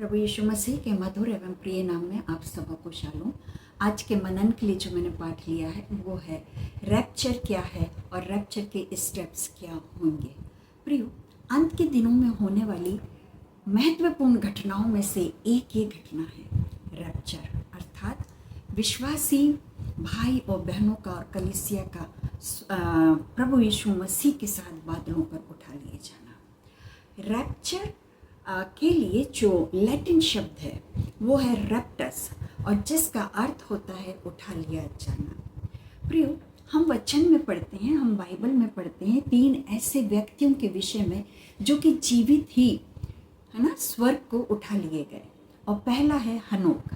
प्रभु यीशु मसीह के मधुर एवं प्रिय नाम में आप सबको शालोम। आज के मनन के लिए जो मैंने पाठ लिया है वो है रैप्चर क्या है और रैप्चर के स्टेप्स क्या होंगे। प्रियो, अंत के दिनों में होने वाली महत्वपूर्ण घटनाओं में से एक ये घटना है रैप्चर, अर्थात विश्वासी भाई और बहनों का और कलीसिया का प्रभु यीशु मसीह के साथ बादलों पर उठा लिए जाना। रैप्चर के लिए जो लैटिन शब्द है वो है रैप्टस और जिसका अर्थ होता है उठा लिया जाना। प्रियो, हम वचन में पढ़ते हैं, हम बाइबल में पढ़ते हैं तीन ऐसे व्यक्तियों के विषय में जो कि जीवित ही है ना स्वर्ग को उठा लिए गए। और पहला है हनोक।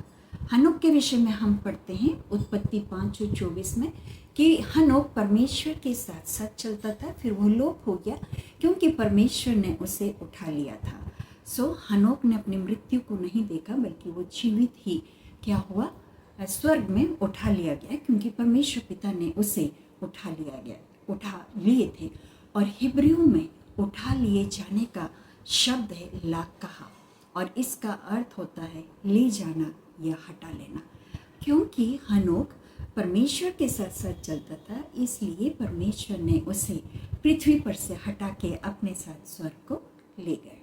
हनोक के विषय में हम पढ़ते हैं उत्पत्ति 5:24 में कि हनोक परमेश्वर के साथ साथ चलता था, फिर वो लोप हो गया क्योंकि परमेश्वर ने उसे उठा लिया था। हनोक ने अपनी मृत्यु को नहीं देखा बल्कि वो जीवित ही क्या हुआ, स्वर्ग में उठा लिया गया क्योंकि परमेश्वर पिता ने उसे उठा लिए थे। और हिब्रियों में उठा लिए जाने का शब्द है लाकहा और इसका अर्थ होता है ले जाना या हटा लेना। क्योंकि हनोक परमेश्वर के साथ साथ चलता था, इसलिए परमेश्वर ने उसे पृथ्वी पर से हटा के अपने साथ स्वर्ग को ले गए।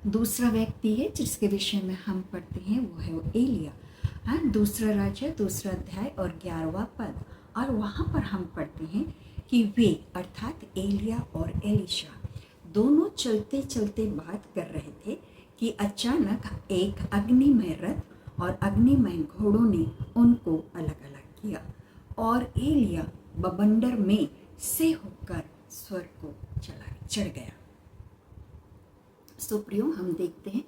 दूसरा व्यक्ति है जिसके विषय में हम पढ़ते हैं वो है एलिया। दूसरा राज्य 2 अध्याय और 11वां पद, और वहाँ पर हम पढ़ते हैं कि वे अर्थात एलिया और एलिशा दोनों चलते चलते बात कर रहे थे कि अचानक एक अग्निमय रथ और अग्निमय घोड़ों ने उनको अलग अलग किया और एलिया बवंडर में से होकर स्वर्ग को चढ़ गया। प्रियो, हम देखते हैं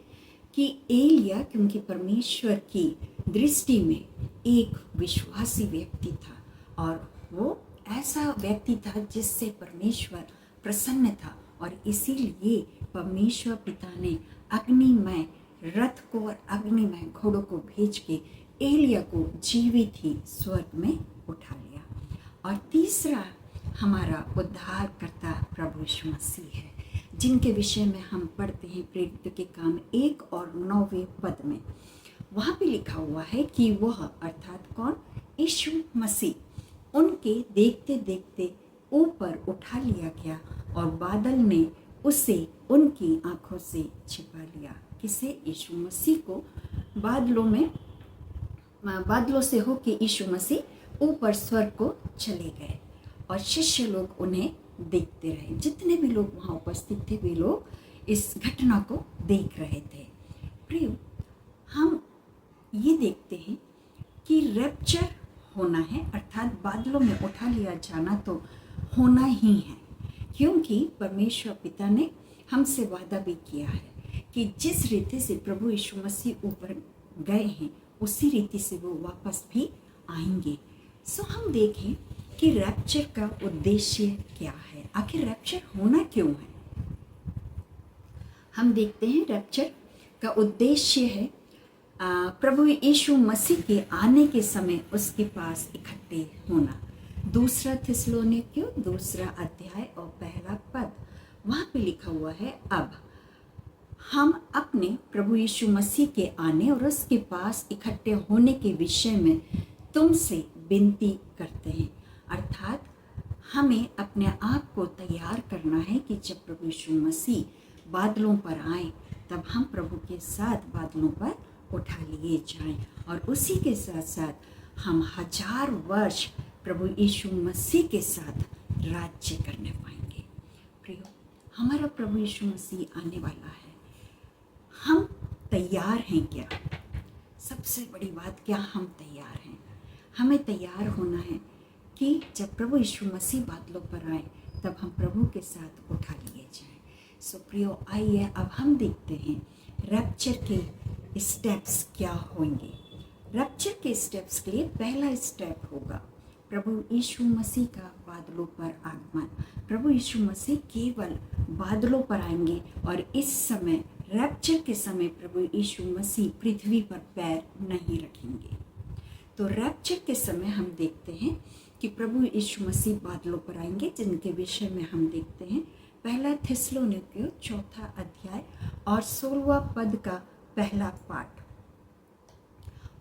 कि एलिया क्योंकि परमेश्वर की दृष्टि में एक विश्वासी व्यक्ति था और वो ऐसा व्यक्ति था जिससे परमेश्वर प्रसन्न था, और इसीलिए परमेश्वर पिता ने अग्निमय रथ को और अग्निमय घोड़ों को भेज के एलिया को जीवित ही स्वर्ग में उठा लिया। और तीसरा हमारा उद्धारकर्ता प्रभु यीशु मसीह है जिनके विषय में हम पढ़ते हैं प्रेरित के काम 1 और 9वें पद में। वहाँ पे लिखा हुआ है कि वह अर्थात कौन, यीशु मसीह उनके देखते देखते ऊपर उठा लिया गया और बादल ने उसे उनकी आंखों से छिपा लिया। किसे? यीशु मसीह को बादलों से होके यीशु मसीह ऊपर स्वर्ग को चले गए और शिष्य लोग उन्हें देखते रहे। जितने भी लोग वहाँ उपस्थित थे वे लोग इस घटना को देख रहे थे। प्रियो, हम ये देखते हैं कि रैप्चर होना है अर्थात बादलों में उठा लिया जाना तो होना ही है, क्योंकि परमेश्वर पिता ने हमसे वादा भी किया है कि जिस रीति से प्रभु यीशु मसीह ऊपर गए हैं उसी रीति से वो वापस भी आएंगे। हम देखें कि रैप्चर का उद्देश्य क्या है, आखिर रैप्चर होना क्यों है। हम देखते हैं रैप्चर का उद्देश्य है प्रभु यीशु मसीह के आने के समय उसके पास इकट्ठे होना। 2 थिस्सलुनीकियों 2 अध्याय और 1 पद, वहाँ पे लिखा हुआ है, अब हम अपने प्रभु यीशु मसीह के आने और उसके पास इकट्ठे होने के विषय में तुमसे विनती करते हैं। अर्थात हमें अपने आप को तैयार करना है कि जब प्रभु यीशु मसीह बादलों पर आए तब हम प्रभु के साथ बादलों पर उठा लिए जाएं और उसी के साथ साथ हम 1000 वर्ष प्रभु यीशु मसीह के साथ राज्य करने पाएंगे। प्रियो, हमारा प्रभु यीशु मसीह आने वाला है, हम तैयार हैं क्या? सबसे बड़ी बात, क्या हम तैयार हैं? हमें तैयार होना है कि जब प्रभु यीशु मसीह बादलों पर आए तब हम प्रभु के साथ उठा लिए जाएं। प्रियो, आइए अब हम देखते हैं रैप्चर के स्टेप्स क्या होंगे। रैप्चर के स्टेप्स के लिए पहला स्टेप होगा प्रभु यीशु मसीह का बादलों पर आगमन। प्रभु यीशु मसीह केवल बादलों पर आएंगे और इस समय रैप्चर के समय प्रभु यीशु मसीह पृथ्वी पर पैर नहीं रखेंगे। तो रैप्चर के समय हम देखते हैं कि प्रभु यीशु मसीह बादलों पर आएंगे जिनके विषय में हम देखते हैं पहला थिस्सलुनीकियों चौथा अध्याय और 16वां पद का पहला पाठ।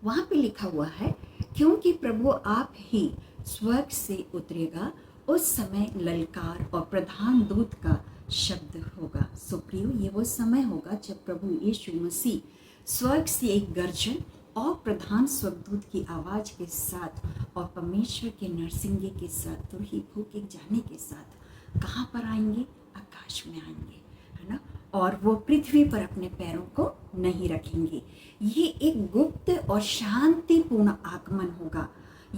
वहाँ पे लिखा हुआ है, क्योंकि प्रभु आप ही स्वर्ग से उतरेगा, उस समय ललकार और प्रधान दूत का शब्द होगा। सो प्रियो, ये वो समय होगा जब प्रभु यीशु मसीह स्वर्ग से एक गर्जन और प्रधान स्वर्गदूत की आवाज के साथ और परमेश्वर के नरसिंगे के साथ तुरही फूंके जाने के साथ कहाँ पर आएंगे? आकाश में आएंगे, है ना। और वो पृथ्वी पर अपने पैरों को नहीं रखेंगे। ये एक गुप्त और शांतिपूर्ण आगमन होगा।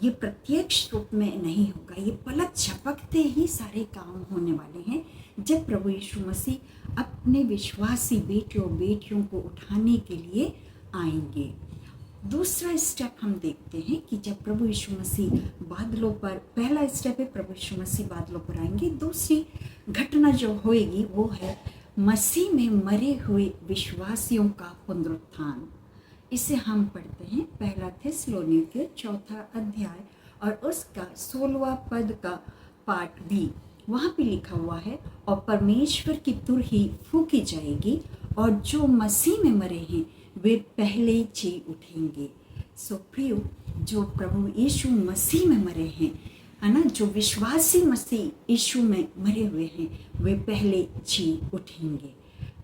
ये प्रत्यक्ष रूप में नहीं होगा, ये पलक झपकते ही सारे काम होने वाले हैं जब प्रभु यीशु मसीह अपने विश्वासी बेटियों बेटियों को उठाने के लिए आएंगे। दूसरा स्टेप हम देखते हैं कि जब प्रभु यीशु मसीह बादलों पर, पहला स्टेप है प्रभु यीशु मसीह बादलों पर आएंगे। दूसरी घटना जो होएगी वो है मसीह में मरे हुए विश्वासियों का पुनरुत्थान। इसे हम पढ़ते हैं पहला थिस्सलुनीकियों चौथा अध्याय और उसका 16वां पद का पाठ भी। वहाँ पे लिखा हुआ है, और परमेश्वर की तुरही फूंकी जाएगी और जो मसीह में मरे हैं वे पहले जी उठेंगे। सो प्रियो, जो प्रभु यीशु मसीह में मरे हैं, है ना, जो विश्वासी मसीह यीशु में मरे हुए हैं, वे पहले जी उठेंगे।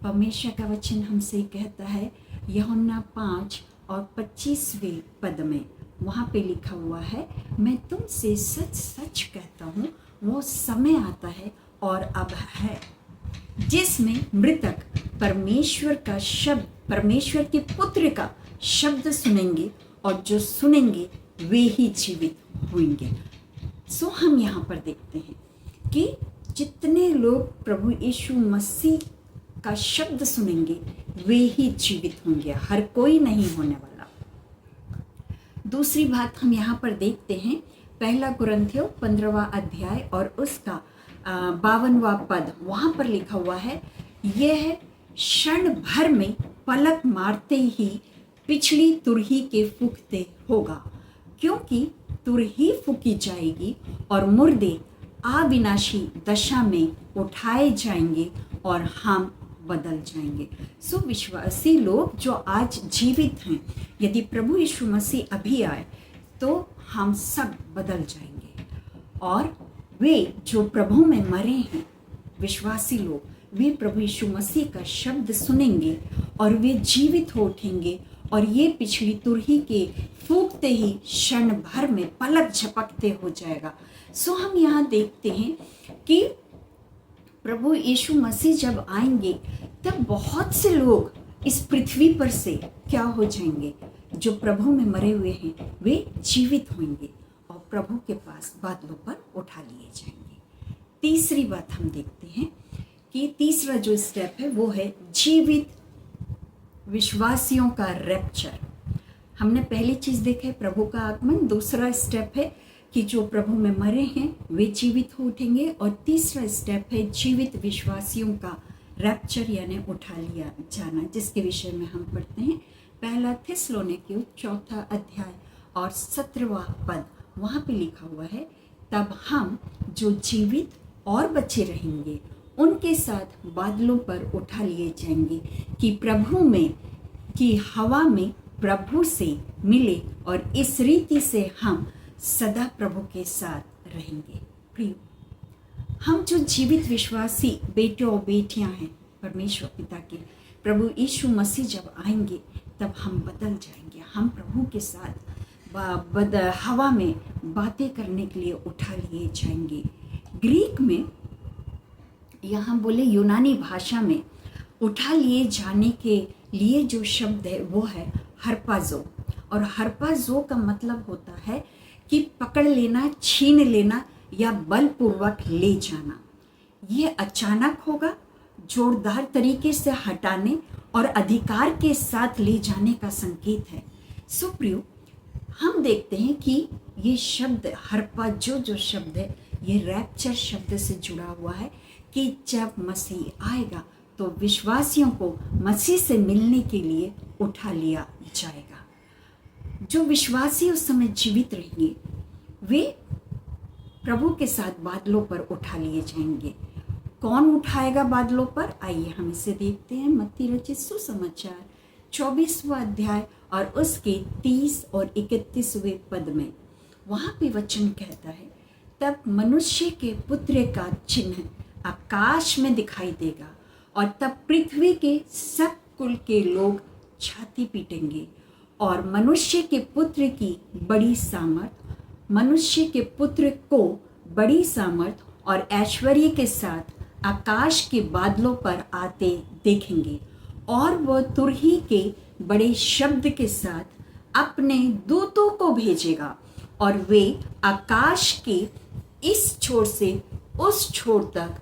परमेश्वर का वचन हमसे कहता है यूहन्ना 5 और 25वें पद में, वहाँ पे लिखा हुआ है, मैं तुमसे सच सच कहता हूँ, वो समय आता है और अब है जिसमें मृतक परमेश्वर का शब्द, परमेश्वर के पुत्र का शब्द सुनेंगे और जो सुनेंगे वे ही जीवित होंगे। सो हम यहाँ पर देखते हैं कि जितने लोग प्रभु यीशु मसीह का शब्द सुनेंगे वे ही जीवित होंगे, हर कोई नहीं होने वाला। दूसरी बात हम यहाँ पर देखते हैं पहला कुरिन्थियों 15वां अध्याय और उसका 52वां पद। वहाँ पर लिखा हुआ है, यह क्षण भर में पलक मारते ही पिछली तुरही के फूंकते होगा, क्योंकि तुरही फूंकी जाएगी और मुर्दे अविनाशी दशा में उठाए जाएंगे और हम बदल जाएंगे। सो विश्वासी लोग जो आज जीवित हैं, यदि प्रभु यीशु मसीह अभी आए तो हम सब बदल जाएंगे। और वे जो प्रभु में मरे हैं विश्वासी लोग, वे प्रभु यीशु मसीह का शब्द सुनेंगे और वे जीवित हो उठेंगे और ये पिछली तुरही के फूंकते ही क्षण भर में पलक झपकते हो जाएगा। सो हम यहाँ देखते हैं कि प्रभु यीशु मसीह जब आएंगे तब बहुत से लोग इस पृथ्वी पर से क्या हो जाएंगे, जो प्रभु में मरे हुए हैं वे जीवित होंगे और प्रभु के पास बादलों पर उठा लिए जाएंगे। तीसरी बात हम देखते हैं कि तीसरा जो स्टेप है वो है जीवित विश्वासियों का रैप्चर। हमने पहली चीज़ देखा है प्रभु का आगमन, दूसरा स्टेप है कि जो प्रभु में मरे हैं वे जीवित हो उठेंगे और तीसरा स्टेप है जीवित विश्वासियों का रैप्चर यानी उठा लिया जाना, जिसके विषय में हम पढ़ते हैं पहला थिस्सलुनीकियों चौथा अध्याय और 17वां पद। वहाँ पे लिखा हुआ है, तब हम जो जीवित और बचे रहेंगे उनके साथ बादलों पर उठा लिए जाएंगे कि प्रभु में की हवा में प्रभु से मिले और इस रीति से हम सदा प्रभु के साथ रहेंगे। प्रिय, हम जो जीवित विश्वासी बेटे और बेटियां हैं परमेश्वर पिता के, प्रभु यीशु मसीह जब आएंगे तब हम बदल जाएंगे। हम प्रभु के साथ हवा में बातें करने के लिए उठा लिए जाएंगे। ग्रीक में, यहाँ बोले यूनानी भाषा में, उठा लिए जाने के लिए जो शब्द है वो है हर्पाजो। और हर्पाजो का मतलब होता है कि पकड़ लेना, छीन लेना या बलपूर्वक ले जाना। ये अचानक होगा, जोरदार तरीके से हटाने और अधिकार के साथ ले जाने का संकेत है। सुप्रियो, हम देखते हैं कि ये शब्द हर्पाजो जो शब्द है ये रैप्चर शब्द से जुड़ा हुआ है कि जब मसीह आएगा तो विश्वासियों को मसीह से मिलने के लिए उठा लिया जाएगा। जो विश्वासी उस समय जीवित रहेंगे वे प्रभु के साथ बादलों पर उठा लिए जाएंगे कौन उठाएगा बादलों पर? आइए हम इसे देखते हैं। मत्ती रचित सुसमाचार 24वां अध्याय और उसके 30 और 31वें पद में वहाँ पे वचन कहता है, तब मनुष्य के पुत्र का चिन्ह आकाश में दिखाई देगा और तब पृथ्वी के सब कुल के लोग छाती पीटेंगे और मनुष्य के पुत्र को बड़ी सामर्थ और ऐश्वर्य के साथ आकाश के बादलों पर आते देखेंगे और वह तुरही के बड़े शब्द के साथ अपने दूतों को भेजेगा और वे आकाश के इस छोर से उस छोर तक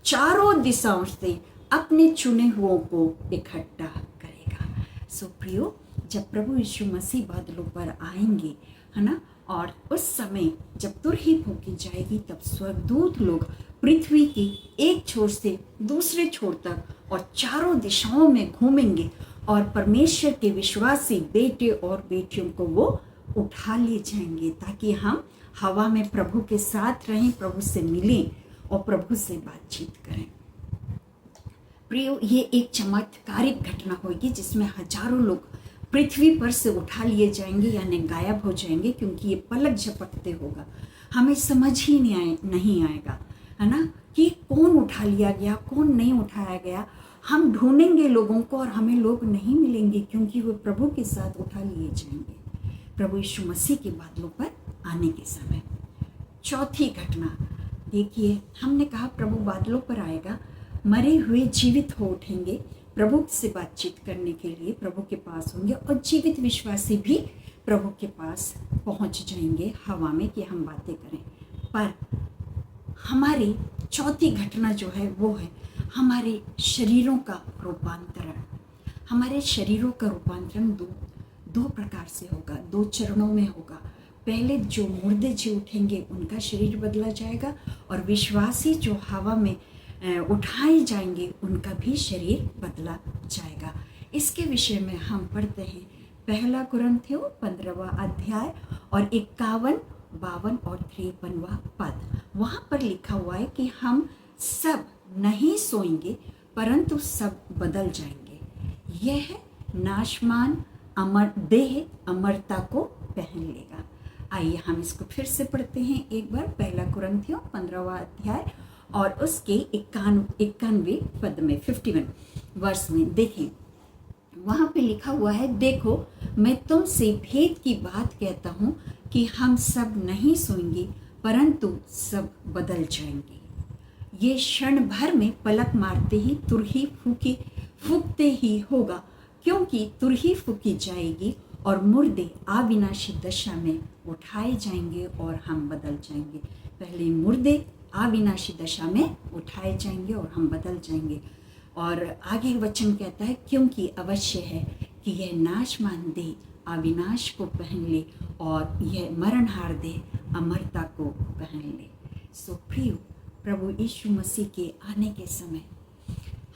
चारों दिशाओं से अपने चुने हुओं को इकट्ठा करेगा। सो प्रियो, जब प्रभु यीशु मसीह बादलों पर आएंगे, है ना, और उस समय जब तुरही फूंकी जाएगी, तब स्वर्गदूत लोग पृथ्वी की एक छोर से दूसरे छोर तक और चारों दिशाओं में घूमेंगे और परमेश्वर के विश्वासी बेटे और बेटियों को वो उठा ले जाएंगे ताकि हम हवा में प्रभु के साथ रहें, प्रभु से मिलें और प्रभु से बातचीत करें। प्रियो, ये एक चमत्कारिक घटना होगी जिसमें हजारों लोग पृथ्वी पर से उठा लिए जाएंगे, यानी गायब हो जाएंगे, क्योंकि ये पलक झपकते होगा। हमें समझ ही नहीं आएगा, है ना, कि कौन उठा लिया गया, कौन नहीं उठाया गया। हम ढूंढेंगे लोगों को और हमें लोग नहीं मिलेंगे, क्योंकि वो प्रभु के साथ उठा लिए जाएंगे प्रभु यीशु मसीह के बादलों पर आने के समय। चौथी घटना देखिए, हमने कहा प्रभु बादलों पर आएगा, मरे हुए जीवित हो उठेंगे, प्रभु से बातचीत करने के लिए प्रभु के पास होंगे और जीवित विश्वासी भी प्रभु के पास पहुंच जाएंगे हवा में कि हम बातें करें। पर हमारी चौथी घटना जो है वो है हमारे शरीरों का रूपांतरण। हमारे शरीरों का रूपांतरण दो प्रकार से होगा, दो चरणों में होगा। पहले जो मुर्दे जी उठेंगे उनका शरीर बदला जाएगा और विश्वासी जो हवा में उठाए जाएंगे उनका भी शरीर बदला जाएगा। इसके विषय में हम पढ़ते हैं 1 कुरिन्थियों 15वां अध्याय और 51, 52 और 53वां पद। वहाँ पर लिखा हुआ है कि हम सब नहीं सोएंगे परंतु सब बदल जाएंगे। यह नाशमान अमर देह अमरता को पहन लेगा। आइए हम इसको फिर से पढ़ते हैं एक बार। 1 कुरिन्थियों 15वां अध्याय और उसके 91वें पद में 51 वर्ष में देखें, वहाँ पे लिखा हुआ है, देखो मैं तुमसे भेद की बात कहता हूँ कि हम सब नहीं सोएंगे परंतु सब बदल जाएंगे। ये क्षण भर में पलक मारते ही तुरही फूंकते ही होगा, क्योंकि तुरही फूंकी जाएगी और मुर्दे अविनाशी दशा में उठाए जाएंगे और हम बदल जाएंगे। पहले मुर्दे अविनाशी दशा में उठाए जाएंगे और हम बदल जाएंगे। और आगे वचन कहता है, क्योंकि अवश्य है कि यह नाशमान देह अविनाश को पहन ले और यह मरणहार देह अमरता को पहन ले। सो प्रिय, प्रभु यीशु मसीह के आने के समय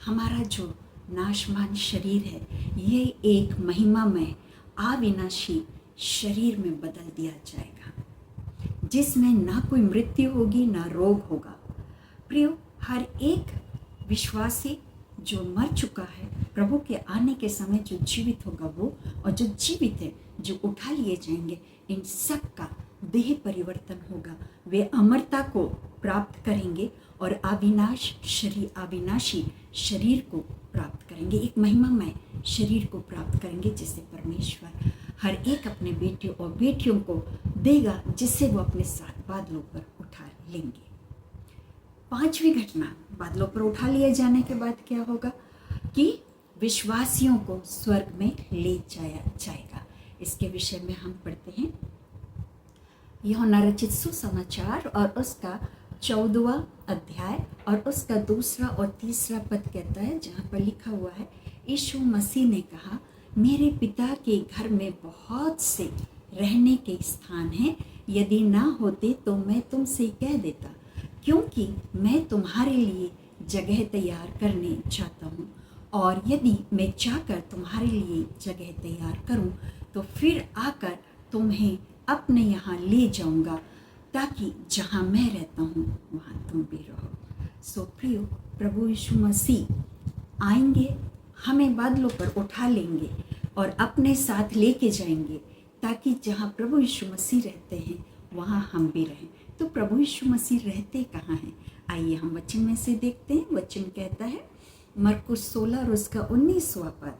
हमारा जो नाशमान शरीर है ये एक महिमामय अविनाशी शरीर में बदल दिया जाएगा, जिसमें ना कोई मृत्यु होगी ना रोग होगा। प्रियो, हर एक विश्वासी जो मर चुका है प्रभु के आने के समय जो जीवित होगा वो, और जो जीवित है जो उठा लिए जाएंगे, इन सब का देह परिवर्तन होगा। वे अमरता को प्राप्त करेंगे और अविनाशी शरीर को प्राप्त करेंगे, एक महिमामय शरीर को प्राप्त करेंगे, जिसे परमेश्वर हर एक अपने बेटे और बेटियों को देगा, जिससे वो अपने साथ बादलों पर उठा लेंगे। पांचवी घटना, बादलों पर उठा लिए जाने के बाद क्या होगा कि विश्वासियों को स्वर्ग में ले जाया जाएगा। इसके विषय में हम पढ़ते हैं यूहन्ना रचित सुसमाचार और उसका 14वां अध्याय और उसका 2 और 3 पद कहता है, जहाँ पर लिखा हुआ है, यीशु मसीह ने कहा, मेरे पिता के घर में बहुत से रहने के स्थान हैं, यदि ना होते तो मैं तुमसे कह देता, क्योंकि मैं तुम्हारे लिए जगह तैयार करने चाहता हूँ। और यदि मैं जाकर तुम्हारे लिए जगह तैयार करूँ तो फिर आकर तुम्हें अपने यहाँ ले जाऊँगा, ताकि जहाँ मैं रहता हूँ वहाँ तुम भी रहो। सो प्रियो, प्रभु यीशु मसीह आएंगे, हमें बादलों पर उठा लेंगे और अपने साथ लेके जाएंगे, ताकि जहाँ प्रभु यीशु मसीह रहते हैं वहाँ हम भी रहें। तो प्रभु यीशु मसीह रहते कहाँ हैं? आइए हम वचन में से देखते हैं। वचन कहता है मरकुस 16 और उसका 19वां पद,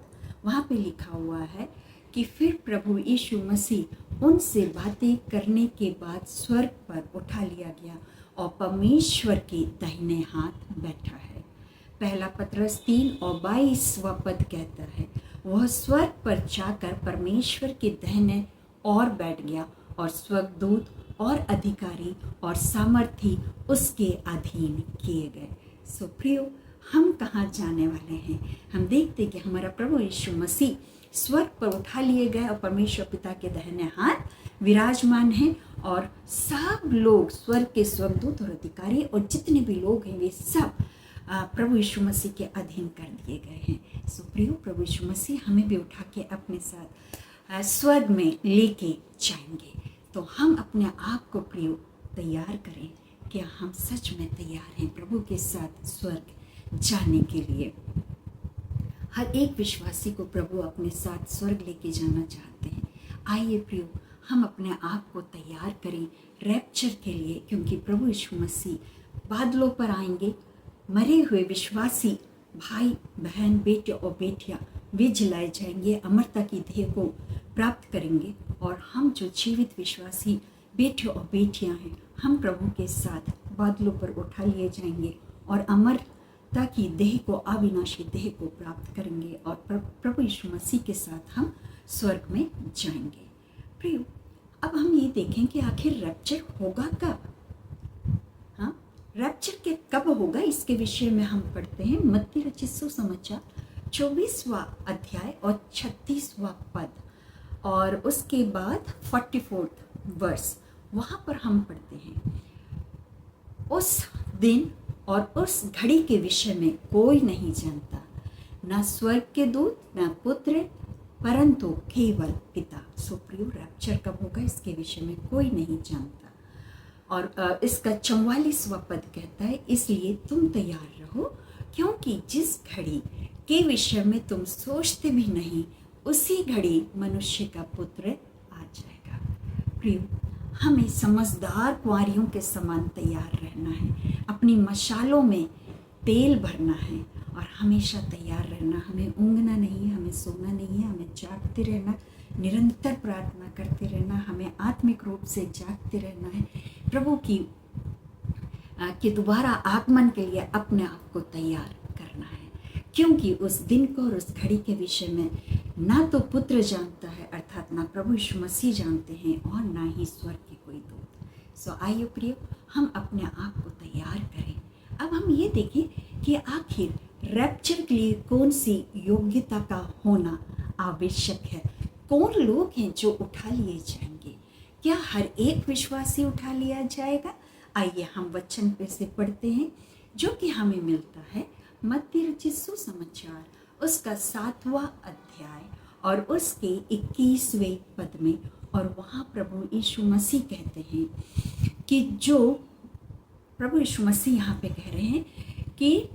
वहाँ पे लिखा हुआ है कि फिर प्रभु यीशु मसीह उनसे बातें करने के बाद स्वर्ग पर उठा लिया गया और परमेश्वर के दाहिने हाथ बैठा है। पहला पत्रस 3 और 22वां पद कहता है वह स्वर्ग पर जाकर परमेश्वर के दाहिने और बैठ गया और स्वर्गदूत और अधिकारी और सामर्थी उसके अधीन किए गए। सो प्रियो, हम कहाँ जाने वाले हैं? हम देखते कि हमारा प्रभु यीशु मसीह स्वर्ग पर उठा लिए गए और परमेश्वर पिता के दाहिने हाथ विराजमान हैं और सब लोग, स्वर्ग के स्वर्गदूत और अधिकारी और जितने भी लोग हैं, वे सब प्रभु यीशु मसीह के अधीन कर दिए गए हैं। सो प्रियो, प्रभु यीशु मसीह हमें भी उठा के अपने साथ स्वर्ग में लेके जाएंगे। तो हम अपने आप को प्रियो तैयार करें। क्या हम सच में तैयार हैं प्रभु के साथ स्वर्ग जाने के लिए? हर एक विश्वासी को प्रभु अपने साथ स्वर्ग लेके जाना चाहते हैं। आइए प्रियो, हम अपने आप को तैयार करें रैप्चर के लिए, क्योंकि प्रभु यीशु मसीह बादलों पर आएंगे। मरे हुए विश्वासी भाई बहन, बेटे और बेटियां वे जलाए जाएंगे, अमरता की देह को प्राप्त करेंगे। और हम जो जीवित विश्वासी बेटे और बेटियां हैं, हम प्रभु के साथ बादलों पर उठा लिए जाएंगे और अमरता की देह को, अविनाशी देह को प्राप्त करेंगे और प्रभु यीशु मसीह के साथ हम स्वर्ग में जाएंगे। प्रियो, अब हम ये देखें कि आखिर रैप्चर होगा कब? हाँ, रैप्चर के कब होगा, इसके विषय में हम पढ़ते हैं मत्ती रचित सुसमाचार 24वां अध्याय और 36वां पद और उसके बाद 44वां वर्ष। वहाँ पर हम पढ़ते हैं उस दिन और उस घड़ी के विषय में कोई नहीं जानता, ना स्वर्ग के दूत, ना पुत्र, परंतु केवल पिता। सो प्रियो, रैप्चर कब होगा इसके विषय में कोई नहीं जानता। और इसका 44वां पद कहता है इसलिए तुम तैयार रहो, क्योंकि जिस घड़ी के विषय में तुम सोचते भी नहीं, उसी घड़ी मनुष्य का पुत्र आ जाएगा। प्रियो, हमें समझदार कुंवारियों के समान तैयार रहना है, अपनी मशालों में तेल भरना है और हमेशा तैयार रहना। हमें ऊँघना नहीं है, हमें सोना नहीं है, हमें जागते रहना, निरंतर प्रार्थना करते रहना, हमें आत्मिक रूप से जागते रहना है। प्रभु की दोबारा आगमन के लिए अपने आप को तैयार करना है, क्योंकि उस दिन को और उस घड़ी के विषय में ना तो पुत्र जानता है, अर्थात ना प्रभु यीशु मसीह जानते हैं और ना ही स्वर्ग के कोई दूत। सो आइए प्रियो, हम अपने आप को तैयार करें। अब हम ये देखें कि आखिर रैप्चर के लिए कौन सी योग्यता का होना आवश्यक है। कौन लोग हैं जो उठा लिए जाएंगे? क्या हर एक विश्वासी उठा लिया जाएगा? आइए हम वचन पे से पढ़ते हैं जो कि हमें मिलता है मत्ती रचित सुसमाचार उसका 7वां अध्याय और उसके 21वें पद में। और वहाँ प्रभु यीशु मसीह कहते हैं कि जो प्रभु यीशु मसीह यहाँ पे कह रहे हैं कि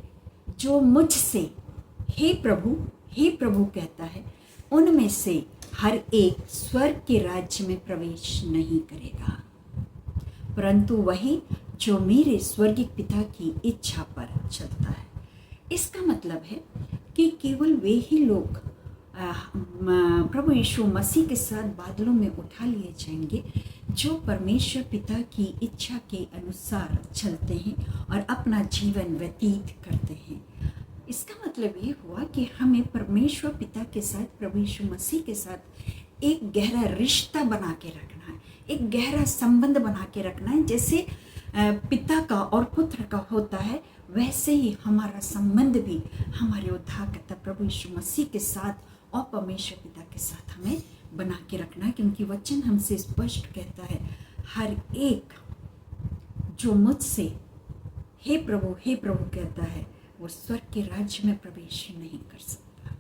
जो मुझसे हे प्रभु कहता है, उनमें से हर एक स्वर्ग के राज्य में प्रवेश नहीं करेगा, परंतु वही जो मेरे स्वर्गीय पिता की इच्छा पर चलता है। इसका मतलब है कि केवल वे ही लोग प्रभु यीशु मसीह के साथ बादलों में उठा लिए जाएंगे जो परमेश्वर पिता की इच्छा के अनुसार चलते हैं और अपना जीवन व्यतीत करते हैं। इसका मतलब ये हुआ कि हमें परमेश्वर पिता के साथ, प्रभु यीशु मसीह के साथ एक गहरा रिश्ता बना के रखना है, एक गहरा संबंध बना के रखना है। जैसे पिता का और पुत्र का होता है, वैसे ही हमारा संबंध भी हमारे उद्धारकर्ता प्रभु यीशु मसीह के साथ और परमेश्वर पिता के साथ हमें बना के रखना है, क्योंकि वचन हमसे स्पष्ट कहता है हर एक जो मुझसे हे प्रभु कहता है वो स्वर्ग के राज्य में प्रवेश नहीं कर सकता।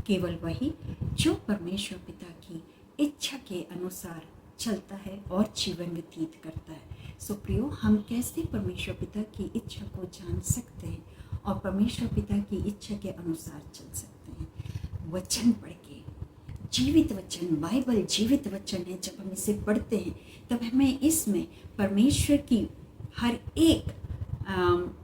केवल वही जो परमेश्वर पिता की इच्छा के अनुसार चलता है और जीवन व्यतीत करता है। सो प्रियो, हम कैसे परमेश्वर पिता की इच्छा को जान सकते हैं और परमेश्वर पिता की इच्छा के अनुसार चल सकते हैं? वचन पढ़ के, जीवित वचन, बाइबल जीवित वचन है। जब हम इसे पढ़ते हैं तब हमें इसमें परमेश्वर की हर एक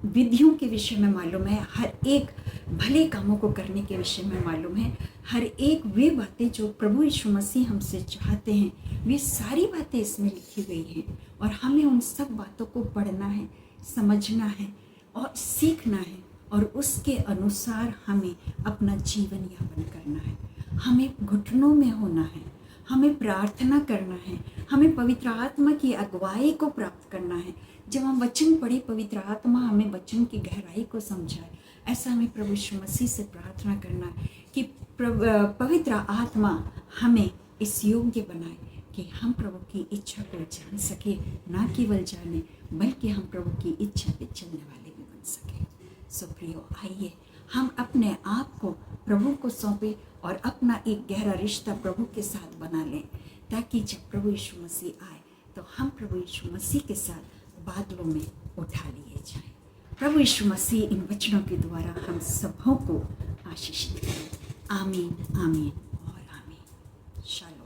विधियों के विषय में मालूम है, हर एक भले कामों को करने के विषय में मालूम है, हर एक वे बातें जो प्रभु यीशु मसीह हमसे चाहते हैं, वे सारी बातें इसमें लिखी गई हैं। और हमें उन सब बातों को पढ़ना है, समझना है और सीखना है, और उसके अनुसार हमें अपना जीवन यापन करना है। हमें घुटनों में होना है, हमें प्रार्थना करना है, हमें पवित्र आत्मा की अगुवाई को प्राप्त करना है। जब हम वचन पढ़े, पवित्र आत्मा हमें वचन की गहराई को समझाए। ऐसा हमें प्रभु यीशु मसीह से प्रार्थना करना है कि पवित्र आत्मा हमें इस योग्य बनाए कि हम प्रभु की इच्छा को जान सके, ना केवल जाने बल्कि हम प्रभु की इच्छा पे चलने वाले भी बन सके। सो प्रियो, आइए हम अपने आप को प्रभु को सौंपें और अपना एक गहरा रिश्ता प्रभु के साथ बना लें, ताकि जब प्रभु यीशु मसीह आए तो हम प्रभु यीशु मसीह के साथ बादलों में उठा लिए जाएं। प्रभु यीशु मसीह इन वचनों के द्वारा हम सबों को आशीषित करें। आमीन, आमीन और आमीन। शालोम।